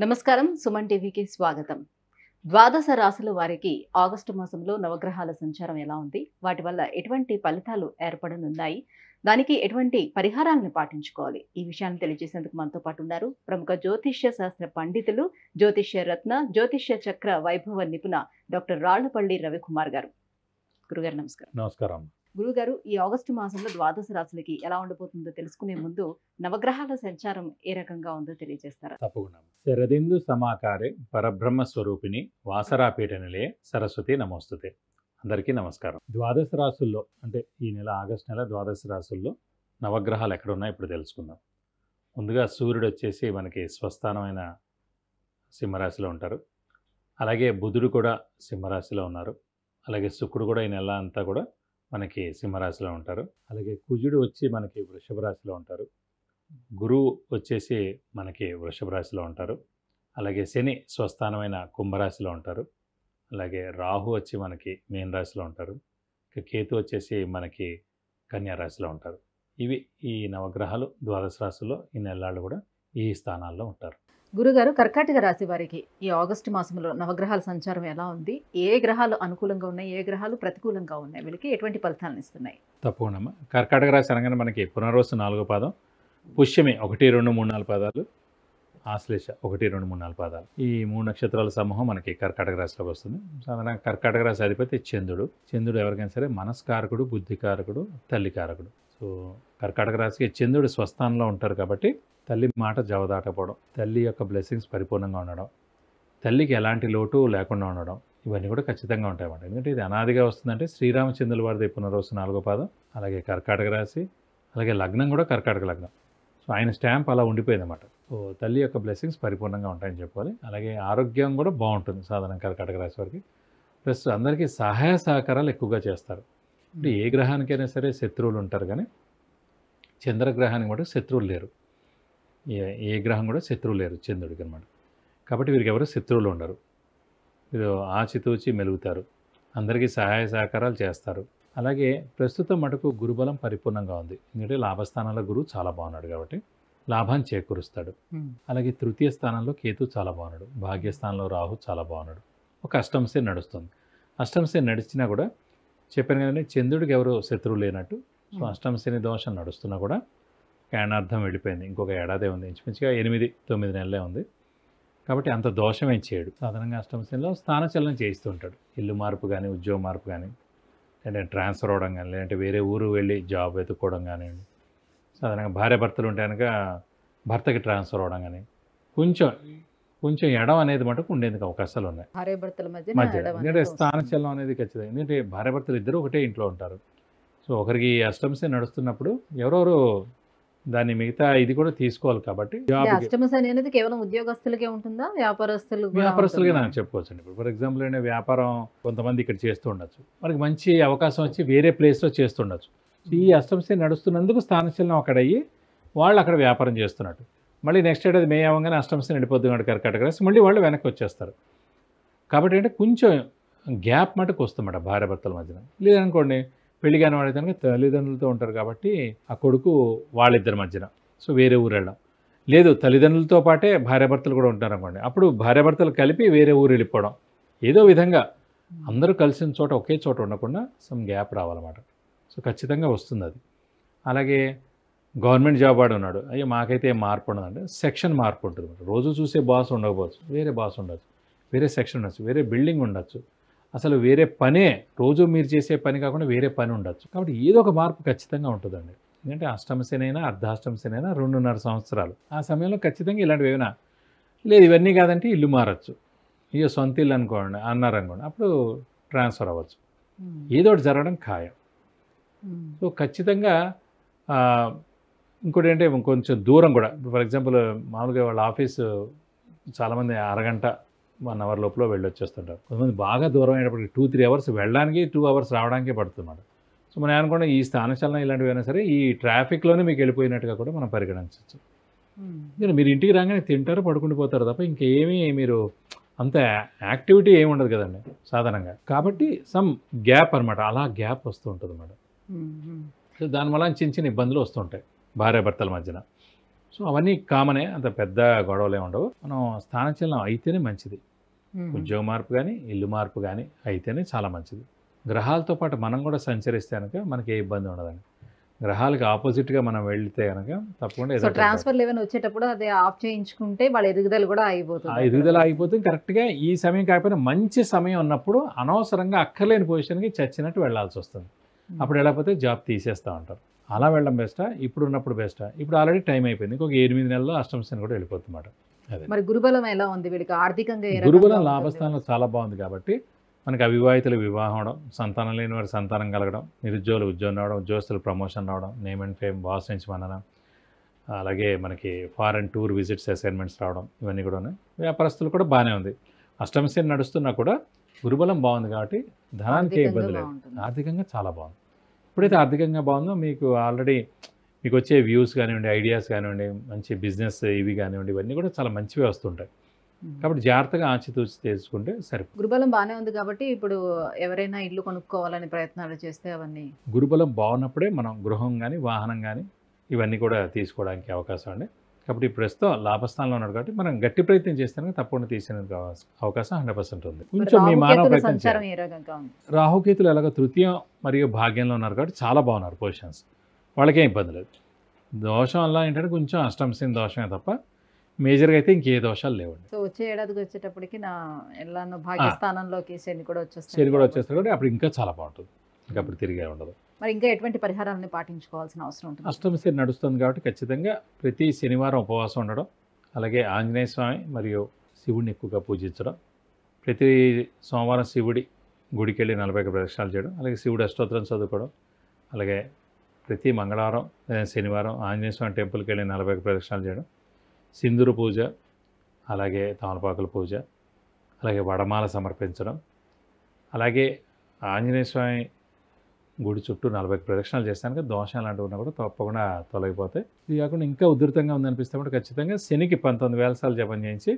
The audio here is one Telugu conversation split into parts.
నమస్కారం. సుమన్ టీవీకి స్వాగతం. ద్వాదశ రాశుల వారికి ఆగస్టు మాసంలో నవగ్రహాల సంచారం ఎలా ఉంది? వాటి వల్ల ఎటువంటి ఫలితాలు ఏర్పడనున్నాయి? దానికి ఎటువంటి పరిహారాలను పాటించుకోవాలి? ఈ విషయాన్ని తెలియజేసేందుకు మనతో పాటు ఉన్నారు ప్రముఖ జ్యోతిష్య శాస్త్ర పండితులు, జ్యోతిష్య రత్న, జ్యోతిష్య చక్ర వైభవ నిపుణ డాక్టర్ రాళ్లపల్లి రవికుమార్ గారు. గురుగారు నమస్కారం. నమస్కారం. గురుగారు, ఈ ఆగస్టు మాసంలో ద్వాదశ రాశులకి ఎలా ఉండబోతుందో తెలుసుకునే ముందు నవగ్రహాల సంచారం ఏ రకంగా ఉందో తెలియజేస్తారా? తప్పకుండా. శరదిందు సమాకారే పరబ్రహ్మ స్వరూపిణి వాసరాపీఠ నిలయ సరస్వతి నమోస్తుతే. అందరికీ నమస్కారం. ద్వాదశ రాశుల్లో అంటే ఈ నెల ఆగస్టు నెల ద్వాదశ రాశుల్లో నవగ్రహాలు ఎక్కడ ఉన్నాయో ఇప్పుడు తెలుసుకుందాం. ముందుగా సూర్యుడు వచ్చేసి మనకి స్వస్థానమైన సింహరాశిలో ఉంటారు. అలాగే బుధుడు కూడా సింహరాశిలో ఉన్నారు. అలాగే శుక్రుడు కూడా ఈ నెల అంతా కూడా మనకి సింహరాశిలో ఉంటారు. అలాగే కుజుడు వచ్చి మనకి వృషభ రాశిలో ఉంటారు. గురువు వచ్చేసి మనకి వృషభ రాశిలో ఉంటారు. అలాగే శని స్వస్థానమైన కుంభరాశిలో ఉంటారు. అలాగే రాహు వచ్చి మనకి మీన రాశిలో ఉంటారు. ఇక కేతు వచ్చేసి మనకి కన్యా రాశిలో ఉంటారు. ఇవి ఈ నవగ్రహాలు ద్వాదశ రాశుల్లో ఈ నెలలు కూడా ఈ స్థానాల్లో ఉంటారు. గురుగారు, కర్కాటక రాశి వారికి ఈ ఆగస్టు మాసంలో నవగ్రహాల సంచారం ఎలా ఉంది? ఏ గ్రహాలు అనుకూలంగా ఉన్నాయి, ఏ గ్రహాలు ప్రతికూలంగా ఉన్నాయి? వీళ్ళకి ఎటువంటి ఫలితాలను ఇస్తున్నాయి? తప్పకుండా. కర్కాటక రాశి అనగానే మనకి పునర్వసు 4వ పాదం, పుష్యమి 1, 2, 3, 4 పాదాలు, ఆశ్లేష 1, 2, 3, 4 పాదాలు. ఈ 3 నక్షత్రాల సమూహం మనకి కర్కాటక రాశిలోకి వస్తుంది. సాధారణంగా కర్కాటక రాశి అధిపతి చంద్రుడు. చంద్రుడు ఎవరికైనా సరే మనస్కారకుడు, బుద్ధికారకుడు, తల్లికారకుడు. సో కర్కాటక రాశికి చంద్రుడు స్వస్థానంలో ఉంటారు కాబట్టి తల్లి మాట జవదాటపోవడం, తల్లి యొక్క బ్లెస్సింగ్స్ పరిపూర్ణంగా ఉండడం, తల్లికి ఎలాంటి లోటు లేకుండా ఉండడం, ఇవన్నీ కూడా ఖచ్చితంగా ఉంటాయన్నమాట. ఎందుకంటే ఇది అనాదిగా వస్తుందంటే శ్రీరామచంద్రుల వారిది పునర్వసు 4వ పాదం, అలాగే కర్కాటక రాశి, అలాగే లగ్నం కూడా కర్కాటక లగ్నం. సో ఆయన స్టాంప్ అలా ఉండిపోయింది అన్నమాట. సో తల్లి యొక్క బ్లెస్సింగ్స్ పరిపూర్ణంగా ఉంటాయని చెప్పుకోవాలి. అలాగే ఆరోగ్యం కూడా బాగుంటుంది సాధారణ కర్కాటక రాశి వారికి. ప్లస్ అందరికీ సహాయ సహకారాలు ఎక్కువగా చేస్తారు. అంటే ఏ గ్రహానికైనా సరే శత్రువులు ఉంటారు, కానీ చంద్రగ్రహానికి కూడా శత్రువులు లేరు. ఏ గ్రహం కూడా శత్రువులు లేరు చంద్రుడికి అనమాట. కాబట్టి వీరికి ఎవరు శత్రువులు ఉండరు. వీరు ఆచితూచి మెలుగుతారు, అందరికీ సహాయ సహకారాలు చేస్తారు. అలాగే ప్రస్తుతం మటుకు గురుబలం పరిపూర్ణంగా ఉంది. ఎందుకంటే లాభస్థానంలో గురువు చాలా బాగున్నాడు కాబట్టి లాభాన్ని చేకూరుస్తాడు. అలాగే తృతీయ స్థానంలో కేతు చాలా బాగున్నాడు. భాగ్యస్థానంలో రాహు చాలా బాగున్నాడు. ఒక అష్టమశని నడుస్తుంది. అష్టమశని నడిచినా కూడా చెప్పాను కదండి, చంద్రుడికి ఎవరు శత్రువు లేనట్టు. సో అష్టమశని దోషం నడుస్తున్నా కూడా కారణార్థం వెళ్ళిపోయింది. ఇంకొక ఏడాదే ఉంది, ఇంచుమించుగా 8-9 నెలలే ఉంది. కాబట్టి అంత దోషం ఏం చేయడు. సాధారణంగా అష్టమశనిలో స్థానచలనం చేయిస్తూ ఉంటాడు. ఇల్లు మార్పు కానీ, ఉద్యోగ మార్పు కానీ, లేదంటే ట్రాన్స్ఫర్ అవ్వడం కానీ, లేదంటే వేరే ఊరు వెళ్ళి జాబ్ వెతుక్కోవడం కానివ్వండి. సాధారణంగా భార్య భర్తలు ఉంటే కనుక భర్తకి ట్రాన్స్ఫర్ అవ్వడం కానీ, కొంచెం ఎడం అనేది మటుకు ఉండేందుకు అవకాశాలు ఉన్నాయి భార్య భర్తల మధ్య. ఎందుకంటే స్థానచలనం అనేది ఖచ్చితంగా. ఎందుకంటే భార్య భర్తలు ఇద్దరు ఒకటే ఇంట్లో ఉంటారు. సో ఒకరికి అష్టమశని నడుస్తున్నప్పుడు ఎవరెవరు దాన్ని మిగతా ఇది కూడా తీసుకోవాలి. కాబట్టి అష్టమశని అనేది కేవలం ఉద్యోగస్తులకే ఉంటుందా, వ్యాపారస్తులుగా నాకు చెప్పుకోవచ్చు అండి. ఇప్పుడు ఫర్ ఎగ్జాంపుల్ అయినా వ్యాపారం కొంతమంది ఇక్కడ చేస్తూ ఉండొచ్చు, మనకి మంచి అవకాశం వచ్చి వేరే ప్లేస్లో చేస్తుండొచ్చు. ఈ అష్టమశని నడుస్తున్నందుకు స్థానచలనం అక్కడ అయ్యి వాళ్ళు అక్కడ వ్యాపారం చేస్తున్నట్టు. మళ్ళీ నెక్స్ట్ ఏడాది మే అవ్వగానే అష్టమశని వెళ్ళిపోతుంది కర్కాటక రాశి, మళ్ళీ వాళ్ళు వెనక్కి వచ్చేస్తారు. కాబట్టి అంటే కొంచెం గ్యాప్ మటుకు వస్తుందన్నమాట భార్య భర్తల మధ్యన. లేదనుకోండి, పెళ్లి కాని వాడి కనుక తల్లిదండ్రులతో ఉంటారు కాబట్టి ఆ కొడుకు వాళ్ళిద్దరి మధ్యన, సో వేరే ఊరు వెళ్ళడం. లేదు, తల్లిదండ్రులతో పాటే భార్యాభర్తలు కూడా ఉంటారు అనుకోండి, అప్పుడు భార్యాభర్తలు కలిపి వేరే ఊరు వెళ్ళిపోవడం. ఏదో విధంగా అందరూ కలిసిన చోట ఒకే చోట ఉండకుండా సమ్ గ్యాప్ రావాలన్నమాట. సో ఖచ్చితంగా వస్తుంది అది. అలాగే గవర్నమెంట్ జాబ్ వాడు ఉన్నాడు, అయ్యో మాకైతే ఏం మార్పు ఉండదంటే సెక్షన్ మార్పు ఉంటుంది. రోజు చూసే బాస్ ఉండకపోవచ్చు, వేరే బాస్ ఉండొచ్చు, వేరే సెక్షన్ ఉండొచ్చు, వేరే బిల్డింగ్ ఉండొచ్చు, అసలు వేరే పనే, రోజు మీరు చేసే పని కాకుండా వేరే పని ఉండొచ్చు. కాబట్టి ఏదో ఒక మార్పు ఖచ్చితంగా ఉంటుందండి. ఎందుకంటే అష్టమశని అయినా అర్ధాష్టమశని అయినా 2.5 సంవత్సరాలు. ఆ సమయంలో ఖచ్చితంగా ఇలాంటివి ఏమైనా లేదు, ఇవన్నీ కాదంటే ఇల్లు మారచ్చు, ఇక సొంత ఇల్లు అన్నారనుకోండి, అప్పుడు ట్రాన్స్ఫర్ అవ్వచ్చు, ఏదో ఒకటి జరగడం ఖాయం. సో ఖచ్చితంగా ఇంకోటి ఏంటంటే కొంచెం దూరం కూడా. ఫర్ ఎగ్జాంపుల్ మామూలుగా వాళ్ళ ఆఫీసు చాలామంది అరగంట 1 అవర్ లోపల వెళ్ళొచ్చేస్తుంటారు. కొంతమంది బాగా దూరం అయినప్పటికీ 2-3 అవర్స్ వెళ్ళడానికి, 2 అవర్స్ రావడానికి పడుతుంది. సో మనం అనుకోండి ఈ స్థానచలనం ఇలాంటివి అయినా సరే ఈ ట్రాఫిక్లోనే మీకు వెళ్ళిపోయినట్టుగా కూడా మనం పరిగణించవచ్చు. మీరు ఇంటికి రాగానే తింటారు, పడుకుంటూ పోతారు తప్ప ఇంకేమీ మీరు అంత యాక్టివిటీ ఏమి ఉండదు కదండి సాధారణంగా. కాబట్టి సమ్ గ్యాప్ అనమాట, అలా గ్యాప్ వస్తూ ఉంటుంది అన్నమాట. సో దానివల్ల చిన్న చిన్న ఇబ్బందులు వస్తుంటాయి భార్యాభర్తల మధ్యన. సో అవన్నీ కామనే, అంత పెద్ద గొడవలే ఉండవు. మనం స్థానచలనం అయితేనే మంచిది. ఉద్యోగ మార్పు కానీ ఇల్లు మార్పు కానీ అయితేనే చాలా మంచిది. గ్రహాలతో పాటు మనం కూడా సంచరిస్తే కనుక మనకి ఏ ఇబ్బంది ఉండదండి. గ్రహాలకు ఆపోజిట్గా మనం వెళ్తే కనుక తప్పకుండా సో ట్రాన్స్ఫర్లు ఏమైనా వచ్చేటప్పుడు అది ఆఫ్ చేయించుకుంటే వాళ్ళ ఎదుగుదల కూడా అయిపోతుంది. ఆ ఎదుగుదల అయిపోతుంది. కరెక్ట్గా ఈ సమయం కాకపోయినా మంచి సమయం ఉన్నప్పుడు అనవసరంగా అక్కర్లేని పొజిషన్కి చచ్చినట్టు వెళ్ళాల్సి వస్తుంది. అప్పుడు వెళ్ళకపోతే జాబ్ తీసేస్తూ ఉంటారు. అలా వెళ్ళడం బెస్టా, ఇప్పుడు ఉన్నప్పుడు బెస్టా? ఇప్పుడు ఆల్రెడీ టైం అయిపోయింది, ఇంకొక 8 నెలల్లో అష్టమ శని కూడా వెళ్ళిపోతుందన్నమాట. అదే మరి గురుబలం ఎలా ఉంది వీళ్ళకి ఆర్థికంగా? గురుబలం లాభస్థానంలో చాలా బాగుంది కాబట్టి మనకి అవివాహితులు వివాహం అవడం, సంతానం లేని వారి సంతానం కలగడం, నిరుద్యోగులు ఉద్యోగం రావడం, ఉద్యోగస్తులు ప్రమోషన్ రావడం, నేమ్ అండ్ ఫేమ్, బాస్ నుంచి మననం, అలాగే మనకి ఫారెన్ టూర్ విజిట్స్ అసైన్మెంట్స్ రావడం, ఇవన్నీ కూడా ఉన్నాయి. వ్యాపారస్తులు కూడా బాగానే ఉంది. అష్టమ శని నడుస్తున్నా కూడా గురుబలం బాగుంది కాబట్టి ధనానికి ఏ ఇబ్బంది లేదు. ఆర్థికంగా చాలా బాగుంది. ఎప్పుడైతే ఆర్థికంగా బాగుందో మీకు ఆల్రెడీ మీకు వచ్చే వ్యూస్ కానివ్వండి, ఐడియాస్ కానివ్వండి, మంచి బిజినెస్ ఇవి కానివ్వండి, ఇవన్నీ కూడా చాలా మంచివే వస్తుంటాయి. కాబట్టి జాగ్రత్తగా ఆచితూచి తెలుసుకుంటే సరిపోతుంది. గురుబలం బాగానే ఉంది కాబట్టి ఇప్పుడు ఎవరైనా ఇల్లు కొనుక్కోవాలని ప్రయత్నాలు చేస్తే అవన్నీ గురుబలం బాగున్నప్పుడే మనం గృహం కానీ వాహనం కానీ ఇవన్నీ కూడా తీసుకోవడానికి అవకాశం అండి. కాబట్టి ప్రస్తుతం లాభస్థానంలో ఉన్నాడు కాబట్టి మనం గట్టి ప్రయత్నం చేస్తే తప్పకుండా తీసేందుకు అవకాశం 100% ఉంది. కొంచెం మీ మానవ ప్రయత్నం చేయాలి. రాహుకేతులు ఎలాగో తృతీయం మరియు భాగ్యంలో ఉన్నారు కాబట్టి చాలా బాగున్నారు పొజిషన్స్, వాళ్ళకేం ఇబ్బంది లేదు. దోషం వల్ల ఏంటంటే కొంచెం అష్టమ శని దోషమే తప్ప మేజర్గా అయితే ఇంకే దోషాలు లేవండి. సో వచ్చే ఏడాదికి వచ్చేటప్పటికి నా ఎలానో భాగ్యస్థానంలోకి శని కూడా వచ్చేస్తారు కాబట్టి అప్పుడు ఇంకా చాలా బాగుంటుంది. ఇంకా అప్పుడు తిరిగే ఉండదు. మరి ఇంకా ఎటువంటి పరిహారాలను పాటించుకోవాల్సిన అవసరం ఉంటుంది? అష్టమ శని నడుస్తుంది కాబట్టి ఖచ్చితంగా ప్రతి శనివారం ఉపవాసం ఉండడం, అలాగే ఆంజనేయ స్వామి మరియు శివుడిని ఎక్కువగా పూజించడం, ప్రతి సోమవారం శివుడి గుడికి వెళ్ళి 40 ప్రదక్షిణాలు చేయడం, అలాగే శివుడు అష్టోత్తరం చదువుకోవడం, అలాగే ప్రతి మంగళవారం శనివారం ఆంజనేయ స్వామి టెంపుల్కి వెళ్ళి 40 ప్రదక్షిణాలు చేయడం, సింధూరు పూజ, అలాగే తమలపాకుల పూజ, అలాగే వడమాల సమర్పించడం, అలాగే ఆంజనేయ స్వామి గుడి చుట్టూ 40 ప్రదక్షిణాలు చేస్తానికి దోషాలు లాంటివి ఉన్నా కూడా తప్పకుండా తొలగిపోతాయి. ఇది కాకుండా ఇంకా ఉధృతంగా ఉందనిపిస్తే కూడా ఖచ్చితంగా శనికి 19,000 సార్లు జపం చేయించి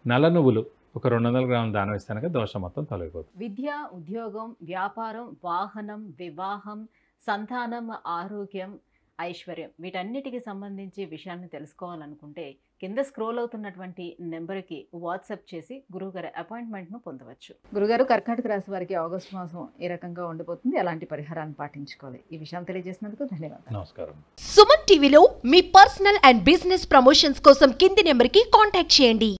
నల్ల నువ్వులు ఒక 200 గ్రాములు దానం ఇస్తానికి దోషం మొత్తం తొలగిపోతుంది. విద్య, ఉద్యోగం, వ్యాపారం, వాహనం, వివాహం, సంతానం, ఆరోగ్యం, ఐశ్వర్యం వీటన్నిటికి సంబంధించి విషయాన్ని తెలుసుకోవాలనుకుంటే కింద స్క్రోల్ అవుతున్నటువంటి నెంబర్కి వాట్సాప్ చేసి గురువుగారి అపాయింట్మెంట్ను పొందవచ్చు. గురుగారు, కర్కాటక రాశి వారికి ఆగస్టు మాసం ఏ రకంగా ఉండిపోతుంది, ఎలాంటి పరిహారాన్ని పాటించుకోవాలి, ఈ విషయం తెలియజేసినందుకు ధన్యవాదాలు. నమస్కారం. సుమన్ టీవీలో మీ పర్సనల్ అండ్ బిజినెస్ ప్రమోషన్స్ కోసం కింది నెంబర్కి కాంటాక్ట్ చేయండి.